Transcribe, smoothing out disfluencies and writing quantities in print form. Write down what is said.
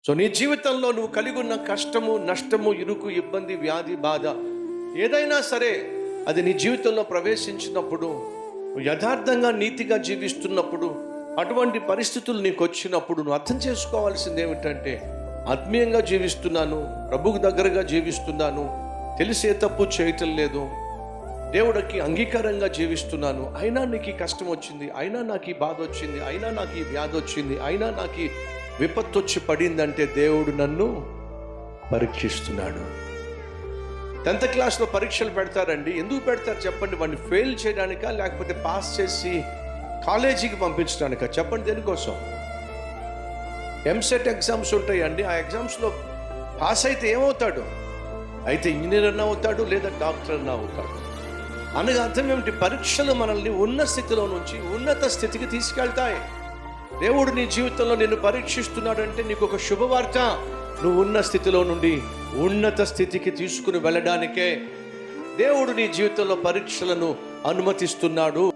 So నీ జీవితంలో నువ్వు కలిగి ఉన్న కష్టము, నష్టము, ఇరుకు, ఇబ్బంది, వ్యాధి, బాధ ఏదైనా సరే అది నీ జీవితంలో ప్రవేశించినప్పుడు, యథార్థంగా నీతిగా జీవిస్తున్నప్పుడు, అటువంటి పరిస్థితులు నీకు వచ్చినప్పుడు నువ్వు అర్థం చేసుకోవాల్సింది ఏమిటంటే, ఆత్మీయంగా జీవిస్తున్నాను, ప్రభువుకు దగ్గరగా జీవిస్తున్నాను, తెలిసే తప్పు చేయటం లేదు, దేవుడికి అంగీకారంగా జీవిస్తున్నాను, అయినా నీకు ఈ కష్టం వచ్చింది, అయినా నాకు ఈ బాధ వచ్చింది, అయినా నాకు ఈ వ్యాధి వచ్చింది, అయినా నాకు ఈ విపత్తు వచ్చి పడిందంటే దేవుడు నన్ను పరీక్షిస్తున్నాడు. 10th క్లాస్లో పరీక్షలు పెడతారండి. ఎందుకు పెడతారు చెప్పండి? వాడిని ఫెయిల్ చేయడానికా, లేకపోతే పాస్ చేసి కాలేజీకి పంపించడానికా? చెప్పండి దేనికోసం? ఎంసెట్ ఎగ్జామ్స్ ఉంటాయండి. ఆ ఎగ్జామ్స్లో పాస్ అయితే ఏమవుతాడు? అయితే ఇంజనీర్ అన్నా అవుతాడు, లేదా డాక్టర్ అన్నా అవుతాడు. అనగా అర్థం ఏమిటి? పరీక్షలు మనల్ని ఉన్న స్థితిలో నుంచి ఉన్నత స్థితికి తీసుకెళ్తాయి. దేవుడు నీ జీవితంలో నిన్ను పరీక్షిస్తున్నాడంటే నీకు ఒక శుభవార్త. నువ్వు ఉన్న స్థితిలో నుండి ఉన్నత స్థితికి తీసుకుని వెళ్ళడానికే దేవుడు నీ జీవితంలో పరీక్షలను అనుమతిస్తున్నాడు.